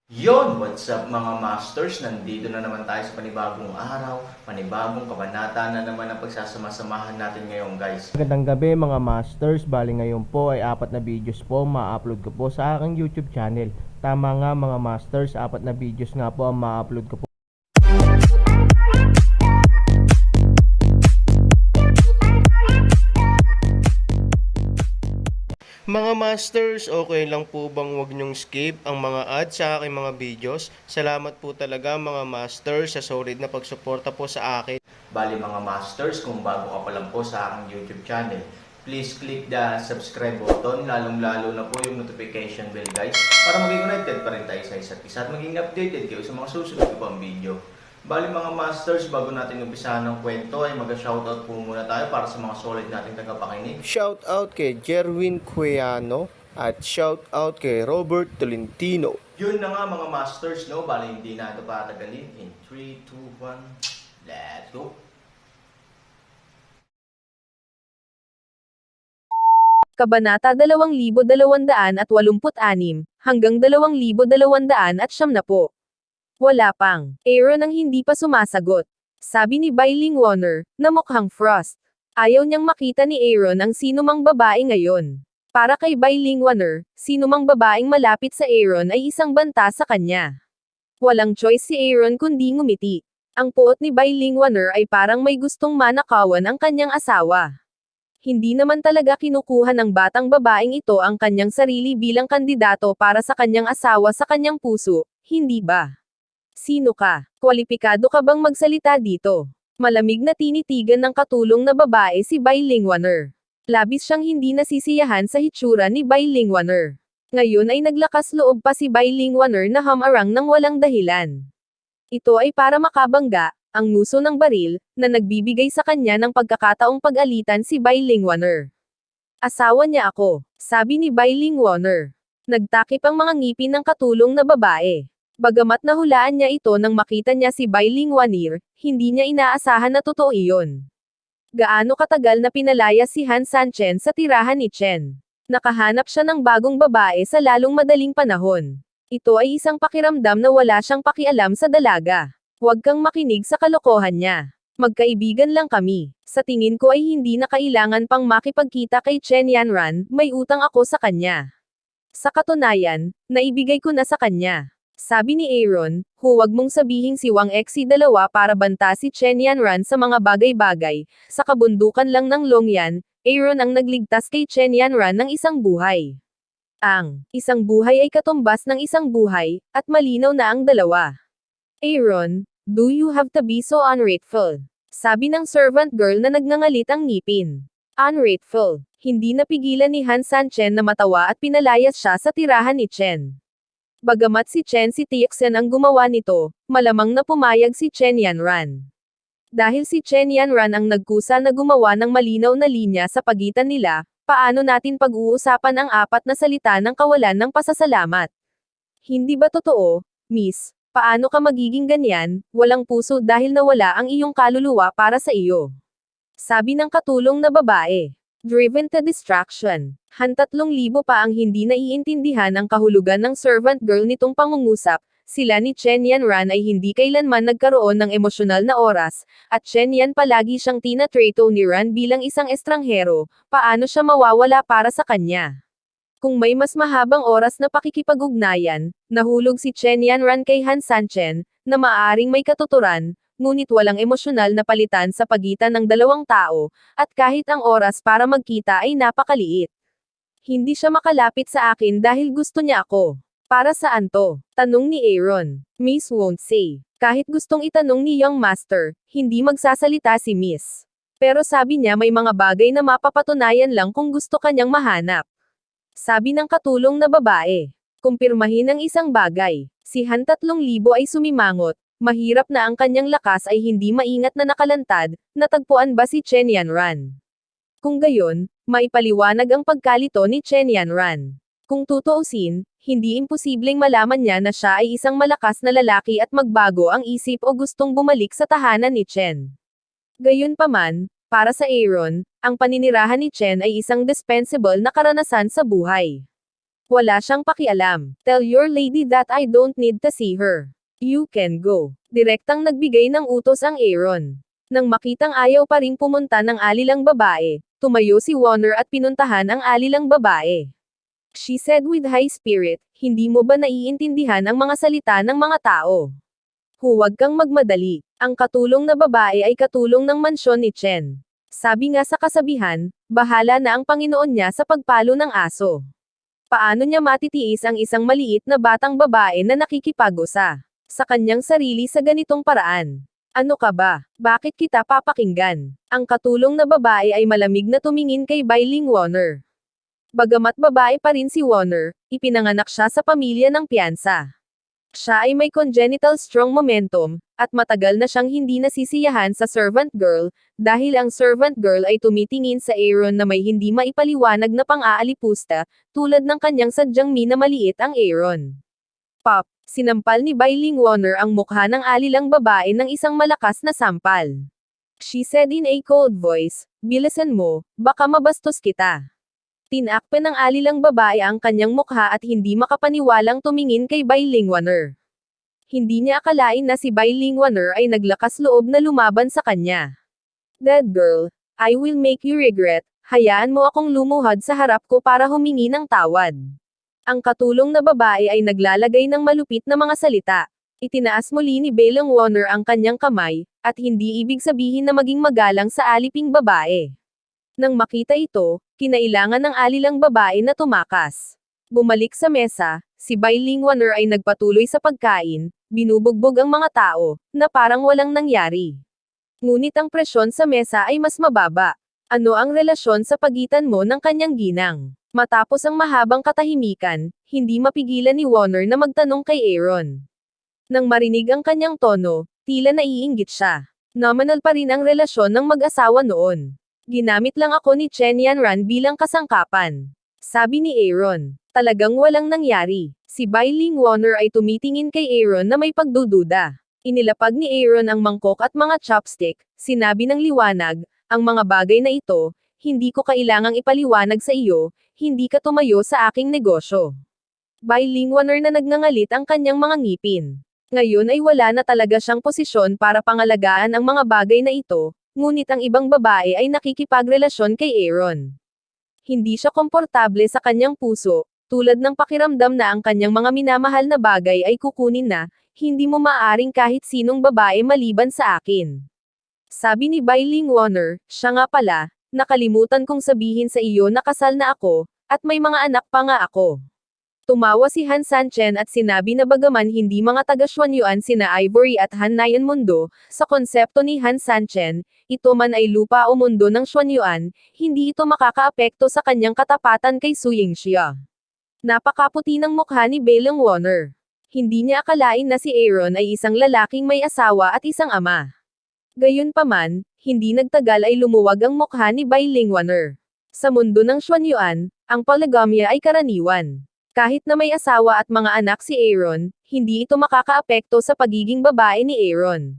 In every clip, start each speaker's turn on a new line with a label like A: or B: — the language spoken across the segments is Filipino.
A: What's up mga masters? Nandito na naman tayo sa panibagong araw, panibagong kabanata na naman ang pagsasama-samahan natin ngayon guys.
B: Magandang gabi mga masters, bali ngayon po ay 4 na videos po ma-upload ko po sa aking YouTube channel. Tama nga mga masters, 4 na videos nga po ang ma-upload ko po. Mga masters, okay lang po bang wag nyong skip ang mga ads sa aking mga videos? Salamat po talaga mga masters sa solid na pagsuporta po sa akin.
A: Bali mga masters, kung bago ka pa lang po sa aking YouTube channel, please click the subscribe button, lalong-lalo na po yung notification bell guys, para maging connected pa rin tayo sa isa't isa at maging updated kayo sa mga susunod ko pang video. Bali mga masters, bago natin umpisahan ng kwento ay mag-shoutout po muna tayo para sa mga solid nating tagapakinig.
B: Shoutout kay Jerwin Cuiano at shoutout kay Robert Tolentino.
A: Yun na nga mga masters, no? Bali hindi na ito patagalin. In 3, 2, 1, let's go!
C: Kabanata 2286 hanggang 2270. Wala pang. Aaron ang hindi pa sumasagot. Sabi ni Bailing Warner, na mukhang Frost. Ayaw niyang makita ni Aaron ang sinumang babae ngayon. Para kay Bailing Warner, sinumang babaeng malapit sa Aaron ay isang banta sa kanya. Walang choice si Aaron kundi ngumiti. Ang puot ni Bailing Warner ay parang may gustong manakawan ang kanyang asawa. Hindi naman talaga kinukuha ng batang babaeng ito ang kanyang sarili bilang kandidato para sa kanyang asawa sa kanyang puso, hindi ba? Sino ka? Kwalipikado ka bang magsalita dito? Malamig na tinitigan ng katulong na babae si Bailing Warner. Labis siyang hindi nasisiyahan sa hitsura ni Bailing Warner. Ngayon ay naglakas loob pa si Bailing Warner na hamarang ng walang dahilan. Ito ay para makabangga, ang nguso ng baril, na nagbibigay sa kanya ng pagkakataong pag-alitan si Bailing Warner. Asawa niya ako, sabi ni Bailing Warner. Nagtakip ang mga ngipin ng katulong na babae. Bagamat nahulaan niya ito nang makita niya si Bailing Warner, hindi niya inaasahan na totoo iyon. Gaano katagal na pinalaya si Han Sanchen sa tirahan ni Chen? Nakahanap siya ng bagong babae sa lalong madaling panahon. Ito ay isang pakiramdam na wala siyang pakialam sa dalaga. Huwag kang makinig sa kalokohan niya. Magkaibigan lang kami. Sa tingin ko ay hindi na kailangan pang makipagkita kay Chen Yanran, may utang ako sa kanya. Sa katunayan, naibigay ko na sa kanya. Sabi ni Aaron, huwag mong sabihing si Wang Xi2 para banta si Chen Yanran sa mga bagay-bagay. Sa kabundukan lang ng Longyan, Aaron ang nagligtas kay Chen Yanran ng isang buhay. Ang isang buhay ay katumbas ng isang buhay, at malinaw na ang dalawa. Aaron, do you have to be so ungrateful? Sabi ng servant girl na nagngangalit ang ngipin. Ungrateful. Hindi napigilan ni Han Sanchen na matawa at pinalayas siya sa tirahan ni Chen. Bagamat si Chen si Tixen ang gumawa nito, malamang na pumayag si Chen Yanran. Dahil si Chen Yanran ang nagkusa na gumawa ng malinaw na linya sa pagitan nila, paano natin pag-uusapan ang 4 na salita ng kawalan ng pasasalamat? Hindi ba totoo, Miss? Paano ka magiging ganyan, walang puso dahil nawala ang iyong kaluluwa para sa iyo? Sabi ng katulong na babae. Driven to distraction. Han 3,000 pa ang hindi naiintindihan ang kahulugan ng servant girl nitong pangungusap, sila ni Chen Yanran ay hindi kailanman nagkaroon ng emosyonal na oras, at Chen Yan palagi siyang tinatrato ni Ran bilang isang estranghero, paano siya mawawala para sa kanya? Kung may mas mahabang oras na pakikipag-ugnayan, nahulog si Chen Yanran kay Han Sanchen, na maaaring may katuturan, ngunit walang emosyonal na palitan sa pagitan ng dalawang tao, at kahit ang oras para magkita ay napakaliit. Hindi siya makalapit sa akin dahil gusto niya ako. Para saan to? Tanong ni Aaron. Miss won't say. Kahit gustong itanong ni Young Master, hindi magsasalita si Miss. Pero sabi niya may mga bagay na mapapatunayan lang kung gusto kanyang mahanap. Sabi ng katulong na babae. Kumpirmahin ang isang bagay. Si Han 3,000 ay sumimangot. Mahirap na ang kanyang lakas ay hindi maingat na nakalantad, natagpuan ba si Chen Yanran? Kung gayon, maipaliwanag ang pagkalito ni Chen Yanran. Kung tutuusin, hindi imposibleng malaman niya na siya ay isang malakas na lalaki at magbago ang isip o gustong bumalik sa tahanan ni Chen. Gayunpaman, para sa Aaron, ang paninirahan ni Chen ay isang dispensable na karanasan sa buhay. Wala siyang pakialam. Tell your lady that I don't need to see her. You can go. Direktang nagbigay ng utos ang Aaron. Nang makitang ayaw pa ring pumunta ng alilang babae, tumayo si Warner at pinuntahan ang alilang babae. She said with high spirit, hindi mo ba naiintindihan ang mga salita ng mga tao? Huwag kang magmadali. Ang katulong na babae ay katulong ng mansyon ni Chen. Sabi nga sa kasabihan, bahala na ang Panginoon niya sa pagpalo ng aso. Paano niya matitiis ang isang maliit na batang babae na nakikipag-usa sa kanyang sarili sa ganitong paraan? Ano ka ba? Bakit kita papakinggan? Ang katulong na babae ay malamig na tumingin kay Bailing Warner. Bagamat babae pa rin si Warner, ipinanganak siya sa pamilya ng piyansa. Siya ay may congenital strong momentum, at matagal na siyang hindi nasisiyahan sa servant girl, dahil ang servant girl ay tumitingin sa Aaron na may hindi maipaliwanag na pang-aalipusta, tulad ng kanyang sadyang minamaliit ang Aaron. Pop, sinampal ni Bailing Warner ang mukha ng alilang babae ng isang malakas na sampal. She said in a cold voice, bilisan mo, baka mabastos kita. Tinakpan ng alilang babae ang kanyang mukha at hindi makapaniwalang tumingin kay Bailing Warner. Hindi niya akalain na si Bailing Warner ay naglakas loob na lumaban sa kanya. Dead girl, I will make you regret, hayaan mo akong lumuhod sa harap ko para humingi ng tawad. Ang katulong na babae ay naglalagay ng malupit na mga salita. Itinaas muli ni Bailing Warner ang kanyang kamay, at hindi ibig sabihin na maging magalang sa aliping babae. Nang makita ito, kinailangan ng alilang babae na tumakas. Bumalik sa mesa, si Bailing Warner ay nagpatuloy sa pagkain, binubugbog ang mga tao, na parang walang nangyari. Ngunit ang presyon sa mesa ay mas mababa. Ano ang relasyon sa pagitan mo ng kanyang ginang? Matapos ang mahabang katahimikan, hindi mapigilan ni Warner na magtanong kay Aaron. Nang marinig ang kanyang tono, tila naiinggit siya. Nominal pa rin ang relasyon ng mag-asawa noon. Ginamit lang ako ni Chen Yanran bilang kasangkapan. Sabi ni Aaron. Talagang walang nangyari. Si Bailing Warner ay tumitingin kay Aaron na may pagdududa. Inilapag ni Aaron ang mangkok at mga chopstick, sinabi ng liwanag, ang mga bagay na ito, hindi ko kailangang ipaliwanag sa iyo, hindi ka tumayo sa aking negosyo. Bailing Warner na nagngangalit ang kanyang mga ngipin. Ngayon ay wala na talaga siyang posisyon para pangalagaan ang mga bagay na ito, ngunit ang ibang babae ay nakikipagrelasyon kay Aaron. Hindi siya komportable sa kanyang puso, tulad ng pakiramdam na ang kanyang mga minamahal na bagay ay kukunin na, hindi mo maaaring kahit sinong babae maliban sa akin. Sabi ni Bailing Warner, siya nga pala, nakalimutan kong sabihin sa iyo na kasal na ako, at may mga anak pa nga ako. Tumawa si Han Sanchen at sinabi na bagaman hindi mga taga-Xuanyuan sina Ivory at Han Nayan Mundo, sa konsepto ni Han Sanchen, ito man ay lupa o mundo ng Xuanyuan, hindi ito makakaapekto sa kanyang katapatan kay Su Yingxia. Napakaputi ng mukha ni Bailing Warner. Hindi niya akalain na si Aaron ay isang lalaking may asawa at isang ama. Gayunpaman, hindi nagtagal ay lumuwag ang mukha ni Bailing Warner. Sa mundo ng Xuanyuan, ang polygamia ay karaniwan. Kahit na may asawa at mga anak si Aaron, hindi ito makakaapekto sa pagiging babae ni Aaron.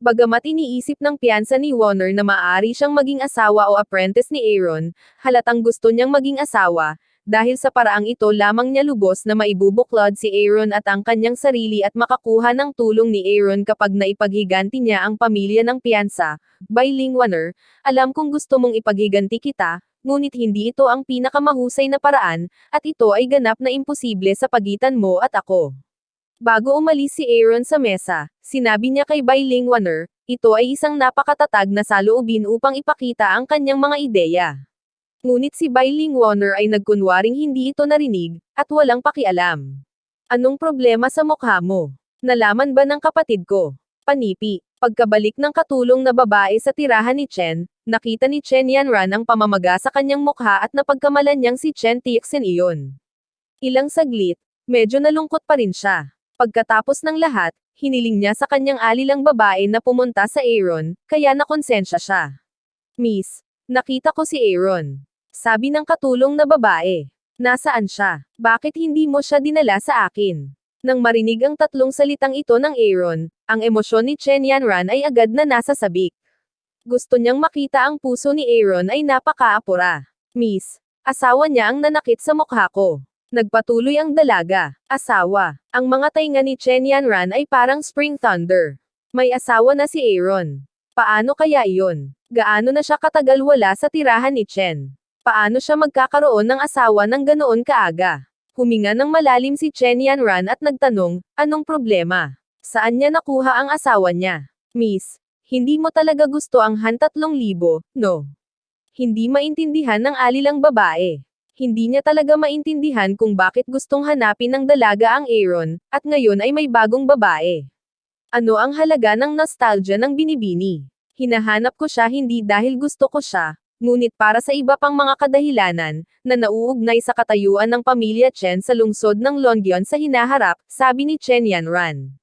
C: Bagamat iniisip ng piyansa ni Warner na maaari siyang maging asawa o apprentice ni Aaron, halatang gusto niyang maging asawa, dahil sa paraang ito lamang niya lubos na maibubuklod si Aaron at ang kanyang sarili at makakuha ng tulong ni Aaron kapag naipaghiganti niya ang pamilya ng piyansa. Bailing Warner, alam kong gusto mong ipaghiganti kita, ngunit hindi ito ang pinakamahusay na paraan, at ito ay ganap na imposible sa pagitan mo at ako. Bago umalis si Aaron sa mesa, sinabi niya kay Bailing Warner, ito ay isang napakatatag na saloobin upang ipakita ang kanyang mga ideya. Ngunit si Bailing Warner ay nagkunwaring hindi ito narinig, at walang pakialam. Anong problema sa mukha mo? Nalaman ba ng kapatid ko? Panipi. Pagkabalik ng katulong na babae sa tirahan ni Chen, nakita ni Chen Yanran ang pamamaga sa kanyang mukha at napagkamalan niyang si Chen Tixin iyon. Ilang saglit, medyo nalungkot pa rin siya. Pagkatapos ng lahat, hiniling niya sa kanyang alilang babae na pumunta sa Aaron, kaya nakonsensya siya. Miss, nakita ko si Aaron. Sabi ng katulong na babae. Nasaan siya? Bakit hindi mo siya dinala sa akin? Nang marinig ang tatlong salitang ito ng Aaron, ang emosyon ni Chen Yanran ay agad na nasa sabik. Gusto niyang makita ang puso ni Aaron ay napakaapura. Miss, asawa niya ang nanakit sa mukha ko. Nagpatuloy ang dalaga. Asawa. Ang mga tainga ni Chen Yanran ay parang spring thunder. May asawa na si Aaron. Paano kaya iyon? Gaano na siya katagal wala sa tirahan ni Chen? Paano siya magkakaroon ng asawa ng ganoon kaaga? Huminga ng malalim si Chen Yanran at nagtanong, anong problema? Saan niya nakuha ang asawa niya? Miss, hindi mo talaga gusto ang Han 3,000, no? Hindi maintindihan ng alilang babae. Hindi niya talaga maintindihan kung bakit gustong hanapin ng dalaga ang Aaron, at ngayon ay may bagong babae. Ano ang halaga ng nostalgia ng binibini? Hinahanap ko siya hindi dahil gusto ko siya, ngunit para sa iba pang mga kadahilanan, na nauugnay sa katayuan ng pamilya Chen sa lungsod ng Longyeon sa hinaharap, sabi ni Chen Yanran.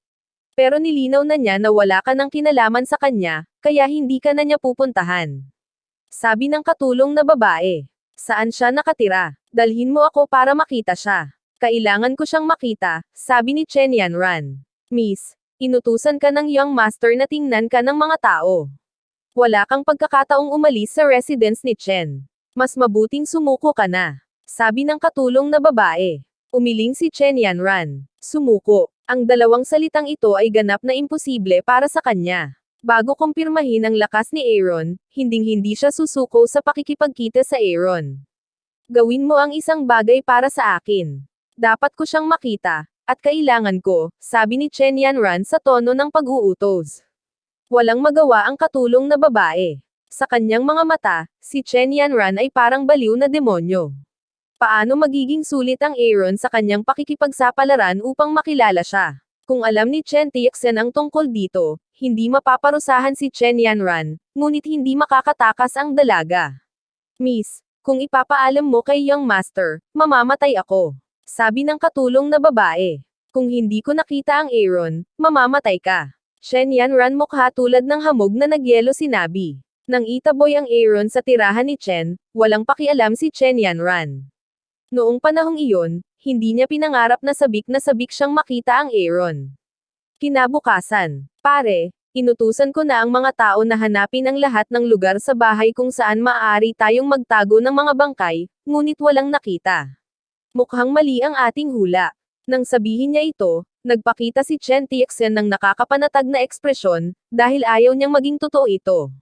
C: Pero nilinaw na niya na wala ka ng kinalaman sa kanya, kaya hindi ka na niya pupuntahan. Sabi ng katulong na babae. Saan siya nakatira? Dalhin mo ako para makita siya. Kailangan ko siyang makita, sabi ni Chen Yanran. Miss, inutusan ka ng young master na tingnan ka ng mga tao. Wala kang pagkakataong umalis sa residence ni Chen. Mas mabuting sumuko ka na. Sabi ng katulong na babae. Umiling si Chen Yanran. Sumuko. Ang dalawang salitang ito ay ganap na imposible para sa kanya. Bago kumpirmahin ang lakas ni Aaron, hinding-hindi siya susuko sa pakikipagkita sa Aaron. Gawin mo ang isang bagay para sa akin. Dapat ko siyang makita, at kailangan ko, sabi ni Chen Yanran sa tono ng pag-uutos. Walang magawa ang katulong na babae. Sa kanyang mga mata, si Chen Yanran ay parang baliw na demonyo. Paano magiging sulit ang Aaron sa kanyang pakikipagsapalaran upang makilala siya? Kung alam ni Chen Tiexen ang tungkol dito, hindi mapaparusahan si Chen Yanran, ngunit hindi makakatakas ang dalaga. Miss, kung ipapaalam mo kay young master, mamamatay ako. Sabi ng katulong na babae. Kung hindi ko nakita ang Aaron, mamamatay ka. Chen Yanran mukha tulad ng hamog na nagyelo sinabi. Nang itaboy ang Aaron sa tirahan ni Chen, walang pakialam si Chen Yanran. Noong panahong iyon, hindi niya pinangarap na sabik siyang makita ang Aaron. Kinabukasan, pare, inutusan ko na ang mga tao na hanapin ang lahat ng lugar sa bahay kung saan maaari tayong magtago ng mga bangkay, ngunit walang nakita. Mukhang mali ang ating hula. Nang sabihin niya ito, nagpakita si Chen Tiexen ng nakakapanatag na ekspresyon, dahil ayaw niyang maging totoo ito.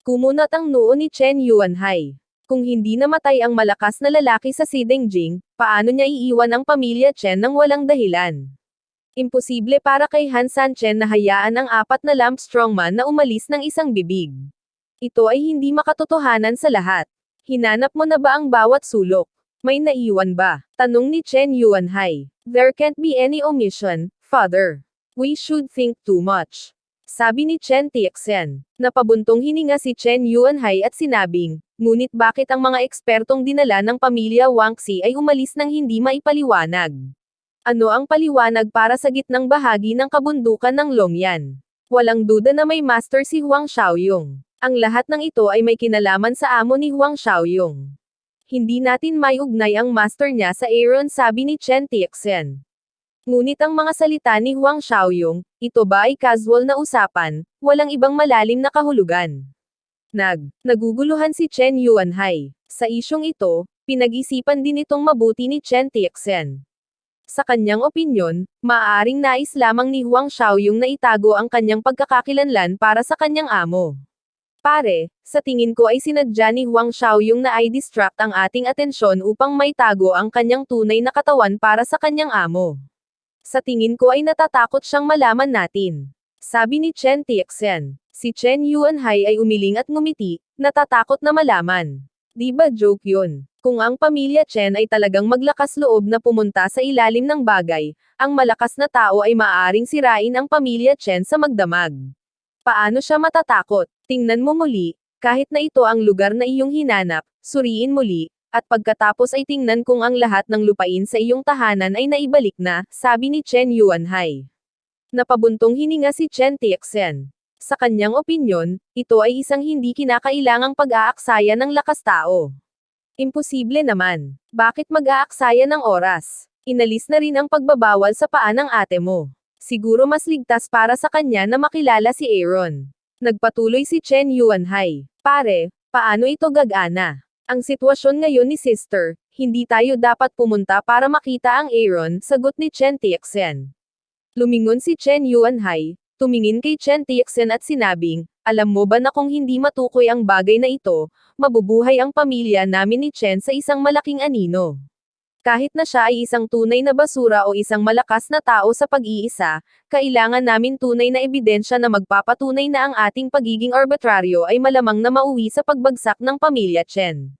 C: Kumunat ang noo ni Chen Yuanhai. Kung hindi namatay ang malakas na lalaki sa Sidengjing, paano niya iiwan ang pamilya Chen nang walang dahilan? Imposible para kay Han San Chen na hayaan ang 4 na lamp strongman na umalis ng isang bibig. Ito ay hindi makatotohanan sa lahat. Hinanap mo na ba ang bawat sulok? May naiwan ba? Tanong ni Chen Yuanhai. There can't be any omission, father. We should think too much. Sabi ni Chen Tiexen. Napabuntong hininga si Chen Yuanhai at sinabing, ngunit bakit ang mga ekspertong dinala ng pamilya Wangxi ay umalis nang hindi maipaliwanag? Ano ang paliwanag para sa gitnang bahagi ng kabundukan ng Longyan? Walang duda na may master si Huang Xiaoyong. Ang lahat ng ito ay may kinalaman sa amo ni Huang Xiaoyong. Hindi natin maiugnay ang master niya sa Aaron, sabi ni Chen Tiexen. Ngunit ang mga salita ni Huang Xiaoyong, ito ba ay casual na usapan, walang ibang malalim na kahulugan. Naguguluhan si Chen Yuanhai. Sa isyong ito, pinag-isipan din itong mabuti ni Chen Tiexen. Sa kanyang opinyon, maaaring nais lamang ni Huang Xiaoyong na itago ang kanyang pagkakakilanlan para sa kanyang amo. Pare, sa tingin ko ay sinadya ni Huang Xiaoyong na i-distract ang ating atensyon upang maitago ang kanyang tunay na katawan para sa kanyang amo. Sa tingin ko ay natatakot siyang malaman natin. Sabi ni Chen Tiexen. Si Chen Yuanhai ay umiling at ngumiti, natatakot na malaman. Di ba joke yun? Kung ang pamilya Chen ay talagang maglakas loob na pumunta sa ilalim ng bagay, ang malakas na tao ay maaaring sirain ang pamilya Chen sa magdamag. Paano siya matatakot? Tingnan mo muli, kahit na ito ang lugar na iyong hinanap, suriin muli, at pagkatapos ay tingnan kung ang lahat ng lupain sa iyong tahanan ay naibalik na, sabi ni Chen Yuanhai. Napabuntong hininga si Chen Tiexen. Sa kanyang opinyon, ito ay isang hindi kinakailangang pag-aaksaya ng lakas tao. Imposible naman. Bakit mag-aaksaya ng oras? Inalis na rin ang pagbabawal sa paa ng ate mo. Siguro mas ligtas para sa kanya na makilala si Aaron. Nagpatuloy si Chen Yuanhai. Pare, paano ito gagana? Ang sitwasyon ngayon ni sister, Hindi tayo dapat pumunta para makita ang Aaron, sagot ni Chen Tixen. Lumingon si Chen Yuanhai, tumingin kay Chen Tixen at sinabing, alam mo ba na kung hindi matukoy ang bagay na ito, mabubuhay ang pamilya namin ni Chen sa isang malaking anino. Kahit na siya ay isang tunay na basura o isang malakas na tao sa pag-iisa, kailangan namin tunay na ebidensya na magpapatunay na ang ating pagiging arbitraryo ay malamang na mauwi sa pagbagsak ng pamilya Chen.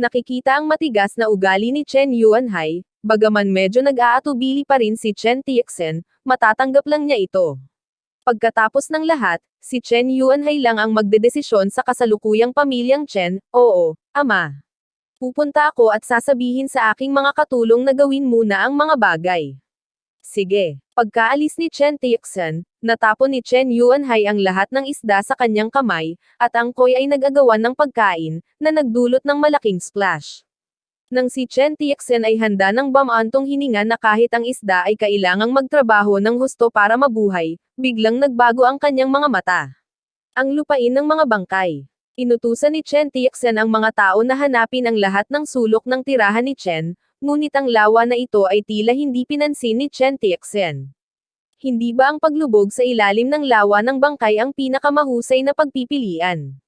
C: Nakikita ang matigas na ugali ni Chen Yuanhai, bagaman medyo nag-aatubili pa rin si Chen Tixen, matatanggap lang niya ito. Pagkatapos ng lahat, si Chen Yuanhai lang ang magdedesisyon sa kasalukuyang pamilyang Chen, oo, ama. Pupunta ako at sasabihin sa aking mga katulong na gawin muna ang mga bagay. Sige. Pagkaalis ni Chen Tixen, natapon ni Chen Yuanhai ang lahat ng isda sa kanyang kamay, at ang koi ay nag-agawan ng pagkain, na nagdulot ng malaking splash. Nang si Chen Tixen ay handa ng bamantong hininga na kahit ang isda ay kailangang magtrabaho ng husto para mabuhay, biglang nagbago ang kanyang mga mata. Ang lupain ng mga bangkay. Inutusan ni Chen Tixen ang mga tao na hanapin ang lahat ng sulok ng tirahan ni Chen, ngunit ang lawa na ito ay tila hindi pinansin ni Chen Tixen. Hindi ba ang paglubog sa ilalim ng lawa ng bangkay ang pinakamahusay na pagpipilian?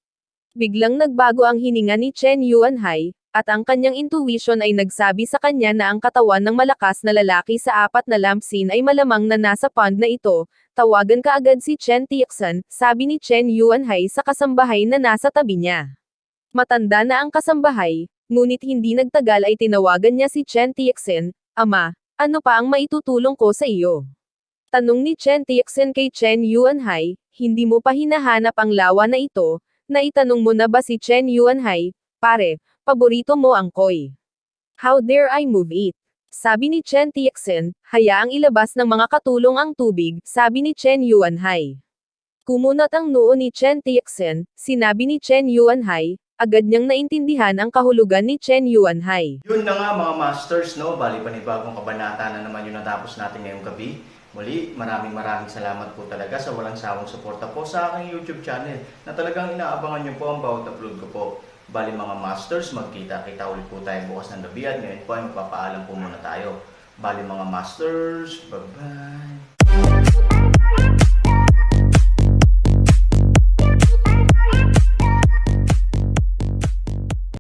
C: Biglang nagbago ang hininga ni Chen Yuanhai, at ang kanyang intuition ay nagsabi sa kanya na ang katawan ng malakas na lalaki sa apat na lampsin ay malamang na nasa pond na ito. Tawagan ka agad si Chen Tixen, sabi ni Chen Yuanhai sa kasambahay na nasa tabi niya. Matanda na ang kasambahay, ngunit hindi nagtagal ay tinawagan niya si Chen Tixen, Ama, ano pa ang maitutulong ko sa iyo? Tanong ni Chen Tixen kay Chen Yuanhai, hindi mo pa hinahanap ang lawa na ito? Naitanong mo na ba si Chen Yuanhai, pare, paborito mo ang koi? How dare I move it? Sabi ni Chen Tixen, hayaang ilabas ng mga katulong ang tubig, sabi ni Chen Yuanhai. Kumunat ang noo ni Chen Tixen, sinabi ni Chen Yuanhai, agad niyang naintindihan ang kahulugan ni Chen Yuanhai.
A: Yun na nga mga masters, no? Bali panibagong kabanata na naman yung natapos natin ngayong gabi. Muli, maraming salamat po talaga sa walang sawang suporta po sa aking YouTube channel na talagang inaabangan niyo po ang bawat upload ko po. Bali mga masters, magkita-kita ulit po tayo bukas ng gabi at ngayon po ay magpapaalam po muna tayo. Bali mga masters, bye-bye!